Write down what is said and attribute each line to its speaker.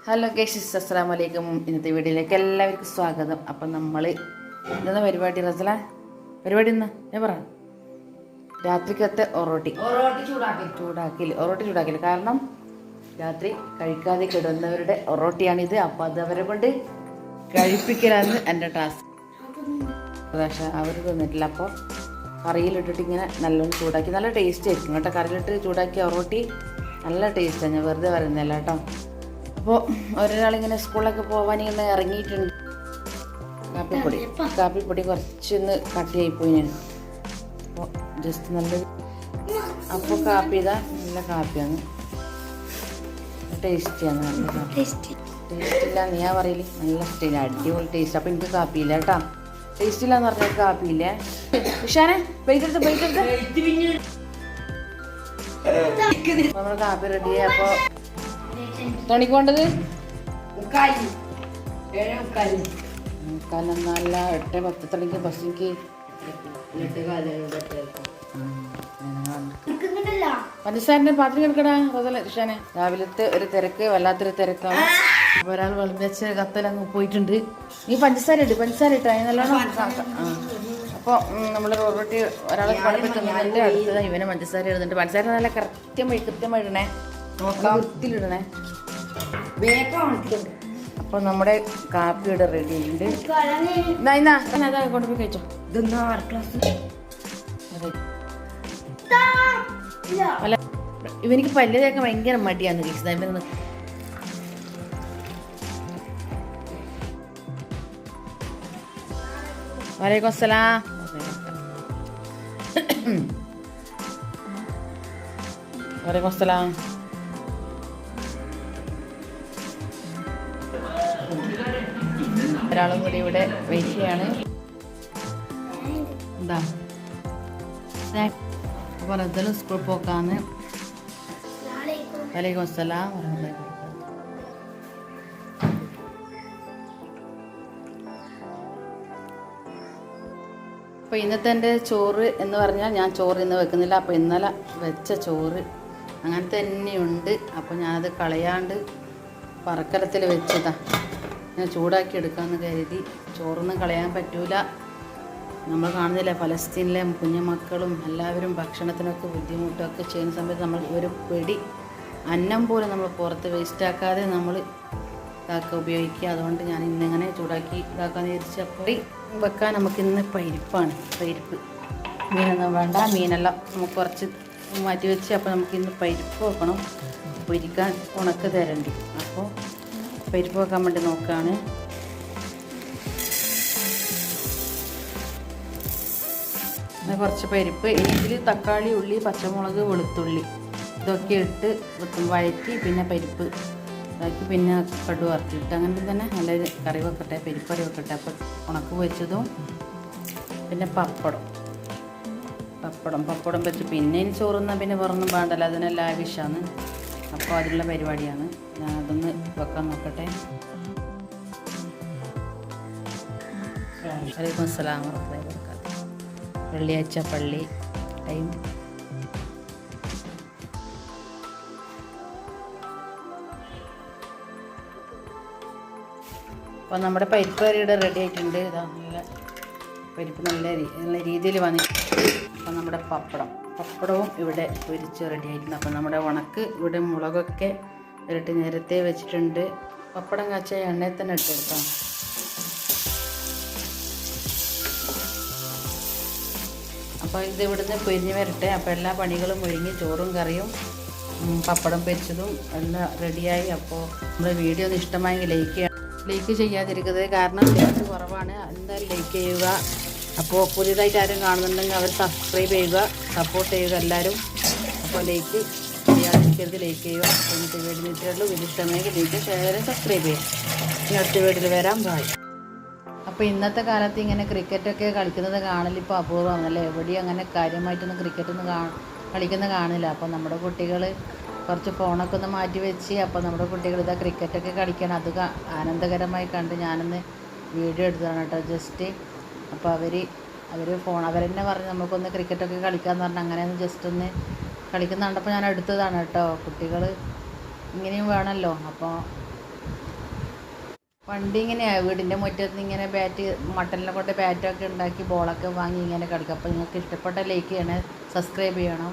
Speaker 1: Hello guys, അസ്സലാമു അലൈക്കും. ഇന്നത്തെ വീഡിയോയിലേക്ക് എല്ലാവർക്കും സ്വാഗതം. അപ്പം നമ്മൾ ഇന്ന പരിപാടി റസല പരിപാടി ഇന്ന് ഞാൻ പറ രാത്രിക്കത്തെ ഒറോട്ടി ചൂടാക്കില്ല. കാരണം രാത്രി കഴിക്കാതെ കിടന്നവരുടെ ഒറോട്ടിയാണിത്. അപ്പോൾ അത് അവരെ കൊണ്ട് കഴിപ്പിക്കലാണ് എൻ്റെ ടാസ്ക്. പക്ഷേ അവർ തിന്നിട്ടില്ല. അപ്പോൾ കറിയിലിട്ടിട്ട് ഇങ്ങനെ നല്ലോണം ചൂടാക്കി നല്ല ടേസ്റ്റ് ആയിരിക്കും കേട്ടോ. കറിയിലിട്ട് ചൂടാക്കിയ ഒറോട്ടി നല്ല ടേസ്റ്റാണ്. ഞാൻ വെറുതെ പറയുന്നില്ല കേട്ടോ. അപ്പോൾ ഒരാളിങ്ങനെ സ്കൂളിലൊക്കെ പോകാൻ ഇങ്ങനെ ഇറങ്ങിയിട്ടുണ്ട്. കാപ്പിപ്പൊടി കുറച്ചൊന്ന് കട്ടിയായിപ്പോയി ഞാൻ. അപ്പോൾ ജസ്റ്റ് നല്ലൊരു അപ്പോൾ കാപ്പി ഇതാ നല്ല കാപ്പിയാണ്, ടേസ്റ്റിയാണ്. നല്ല ടേസ്റ്റില്ല നീ പറയില്ലേ, നല്ല ടേസ്റ്റ്, അടിപൊളി ടേസ്റ്റ്. അപ്പോൾ എനിക്ക് കാപ്പിയില്ല കേട്ടോ. ടേസ്റ്റ് ഇല്ല എന്ന് പറഞ്ഞാൽ കാപ്പിയില്ലേ. ഉഷാനെ പെയ്തെടുത്ത് നമ്മുടെ കാപ്പി റെഡിയായി. അപ്പോൾ തണിക്ക് വേണ്ടത് മുക്കാലെന്നല്ല 8:10 തണിക്ക് ബസ്സിക്ക് പഞ്ചസാരൻ്റെ പാത്രം എടുക്കടാ ഋഷാനെ. രാവിലത്തെ ഒരു തിരക്ക് വല്ലാത്തൊരു തിരക്കാണ്. ഒരാൾ വെച്ച കത്തലങ്ങ് പോയിട്ടുണ്ട്. നീ പഞ്ചസാര ഇട്ട് അതിന് നല്ലോണം. അപ്പോൾ നമ്മൾ റൊട്ടി ഒരാളെ പഠിപ്പിക്കുന്നുണ്ട്, അടുത്തത് ഇവനെ പഞ്ചസാര ഇടുന്നുണ്ട്. പഞ്ചസാര നല്ല കൃത്യമായി ഇടണേ, നോക്കാം വൃത്തിയിലിടണേ. അപ്പോൾ നമ്മുടെ കാപ്പിയുടെ റെഡി ഉണ്ട്. അതാ കൊണ്ടുപോയി കഴിച്ചോ. അല്ല ഇവനിക്ക് പല്ല് തേക്കാൻ ഭയങ്കര മടിയാന്ന് കഴിച്ചത്. ഇവന് വലൈക്കും അസ്സലാം. വലൈക്കും അസ്സലാം. ഒരാളും കൂടി ഇവിടെ വെയിറ്റ് ചെയ്യാണ്. എന്താ അപ്പോൾ റദ്ദലും സ്കൂൾ പോക്കാന്ന്. വലൈക്കും അസ്സലാം. അപ്പോൾ ഇന്നത്തെ എൻ്റെ ചോറ് എന്ന് പറഞ്ഞാൽ ഞാൻ ചോറ് ഇന്ന് വെക്കുന്നില്ല. അപ്പോൾ ഇന്നലെ വെച്ച ചോറ് അങ്ങനെ തന്നെയുണ്ട്. അപ്പോൾ ഞാനത് കളയാണ്ട് പറക്കലത്തിൽ വെച്ചതാ. ഞാൻ ചൂടാക്കി എടുക്കാമെന്ന് കരുതി. ചോറൊന്നും കളയാൻ പറ്റൂല. നമ്മൾ കാണുന്നില്ല ഫലസ്തീനിലെ കുഞ്ഞുമക്കളും എല്ലാവരും ഭക്ഷണത്തിനൊക്കെ ബുദ്ധിമുട്ടൊക്കെ ചെയ്യുന്ന സമയത്ത് നമ്മൾ ഒരു പിടി അന്നം പോലും നമ്മൾ പുറത്ത് വേസ്റ്റാക്കാതെ നമ്മൾ ഉപയോഗിക്കുക. അതുകൊണ്ട് ഞാൻ ഇന്നിങ്ങനെ ചൂടാക്കി ഇതാക്കാമെന്ന് വിചാരിച്ചു. അപ്പോൾ വെക്കാൻ നമുക്കിന്ന് പരിപ്പാണ്. പരിപ്പ് മീനൊന്നും വേണ്ട, മീനെല്ലാം നമുക്ക് കുറച്ച് മാറ്റി വെച്ച്. അപ്പോൾ നമുക്കിന്ന് പരിപ്പ് വെക്കണം. പൊരിക്കാൻ ഉണക്ക് തരണ്ട്. അപ്പോൾ പരിപ്പ് വെക്കാൻ വേണ്ടി നോക്കുകയാണ്. കുറച്ച് പരിപ്പ്, ഇതിൽ തക്കാളി, ഉള്ളി, പച്ചമുളക്, വെളുത്തുള്ളി ഇതൊക്കെ ഇട്ട് വഴറ്റി പിന്നെ പരിപ്പ് ഇതാക്കി പിന്നെ കടുക് വറുത്തിട്ട് അങ്ങനെ തന്നെ നല്ലൊരു കറി വെക്കട്ടെ, പരിപ്പ് കറി വെക്കട്ടെ. അപ്പോൾ ഉണക്ക് പൊരിച്ചതും പിന്നെ പപ്പടം വെച്ച് പിന്നെ ഇനി ചോറുന്നാൽ പിന്നെ വേറൊന്നും വേണ്ടല്ലോ, അതിനെല്ലാം ആവശ്യമാണ്. അപ്പോൾ അതിലുള്ള പരിപാടിയാണ്. ഞാൻ അതൊന്ന് വെക്കാൻ നോക്കട്ടെ. വലൈക്കും അസ്സലാം വറഹ്മത്തുള്ളാഹി വബറകാതുഹു. വെള്ളിയാഴ്ച പള്ളി ടൈം. അപ്പോൾ നമ്മുടെ പരിപ്പ് കറിയുടെ റെഡി ആയിട്ടുണ്ട്. ഇതാ നല്ല പരിപ്പ് നല്ല രീതിയിൽ വന്നി. അപ്പോൾ നമ്മുടെ പപ്പടവും ഇവിടെ പൊരിച്ച് റെഡി ആയിട്ടുണ്ട്. അപ്പോൾ നമ്മുടെ ഉണക്ക് ഇവിടെ മുളകൊക്കെ ഇരട്ടി നേരത്തെ വെച്ചിട്ടുണ്ട്. പപ്പടം കാച്ച എണ്ണയിൽ തന്നെ ഇട്ടെടുക്കാം. അപ്പോൾ ഇത് ഇവിടുന്ന് പൊരിഞ്ഞ് വരട്ടെ. അപ്പോൾ എല്ലാ പണികളും ഒരുങ്ങി ചോറും കറിയും പപ്പടം പൊരിച്ചതും എല്ലാം റെഡിയായി. അപ്പോൾ നമ്മുടെ വീഡിയോ ഒന്ന് ഇഷ്ടമായെങ്കിൽ ലൈക്ക് ചെയ്യാതിരിക്കുന്നത്, കാരണം ലൈക്ക് കുറവാണ്. എന്തായാലും ലൈക്ക് ചെയ്യുക. അപ്പോൾ പുതിയതായിട്ട് ആരും കാണുന്നുണ്ടെങ്കിൽ അവർ സബ്സ്ക്രൈബ് ചെയ്യുക, സപ്പോർട്ട് ചെയ്യുക എല്ലാവരും. അപ്പോൾ ലൈക്ക് ചെയ്യാതിരിക്കരുത്, ലൈക്ക് ചെയ്യുക. എന്നിട്ട് വീഡിയോ ഇത്രയുള്ളൂ. വീഡിയോ ഇഷ്ടമെങ്കിൽ ലൈക്ക്, ഷെയർ, സബ്സ്ക്രൈബ് ചെയ്യുക. ഇനി അടുത്ത വീഡിയോയിൽ വരാം. ബൈ. അപ്പോൾ ഇന്നത്തെ കാലത്ത് ഇങ്ങനെ ക്രിക്കറ്റൊക്കെ കളിക്കുന്നത് കാണലിപ്പോൾ അപൂർവമാണല്ലേ. എവിടെയും അങ്ങനെ കാര്യമായിട്ടൊന്നും ക്രിക്കറ്റൊന്നും കളിക്കുന്നത് കാണില്ല. അപ്പോൾ നമ്മുടെ കുട്ടികൾ കുറച്ച് ഫോണൊക്കെ ഒന്ന് മാറ്റി വെച്ച് അപ്പോൾ നമ്മുടെ കുട്ടികൾ ഇതാ ക്രിക്കറ്റൊക്കെ കളിക്കണം. അത് ആനന്ദകരമായി കണ്ട് ഞാനൊന്ന് വീഡിയോ എടുത്തതാണ് കേട്ടോ ജസ്റ്റ്. അപ്പോൾ അവർ അവരെന്നെ പറഞ്ഞ് നമുക്കൊന്ന് ക്രിക്കറ്റൊക്കെ കളിക്കാമെന്ന് പറഞ്ഞാൽ അങ്ങനെയൊന്ന് ജസ്റ്റ് ഒന്ന് കളിക്കുന്ന കണ്ടപ്പോൾ ഞാൻ എടുത്തതാണ് കേട്ടോ. കുട്ടികൾ ഇങ്ങനെയും വേണമല്ലോ. അപ്പോൾ പണ്ട് ഇങ്ങനെയാണ് വീടിൻ്റെ മുറ്റത്ത് നിന്ന് ഇങ്ങനെ ബാറ്റ് മട്ടലിനെ കൊണ്ട് ബാറ്റൊക്കെ ഉണ്ടാക്കി ബോളൊക്കെ വാങ്ങി ഇങ്ങനെ കളിക്കും. അപ്പോൾ നിങ്ങൾക്ക് ഇഷ്ടപ്പെട്ട ലൈക്ക് ചെയ്യണേ, സബ്സ്ക്രൈബ് ചെയ്യണം.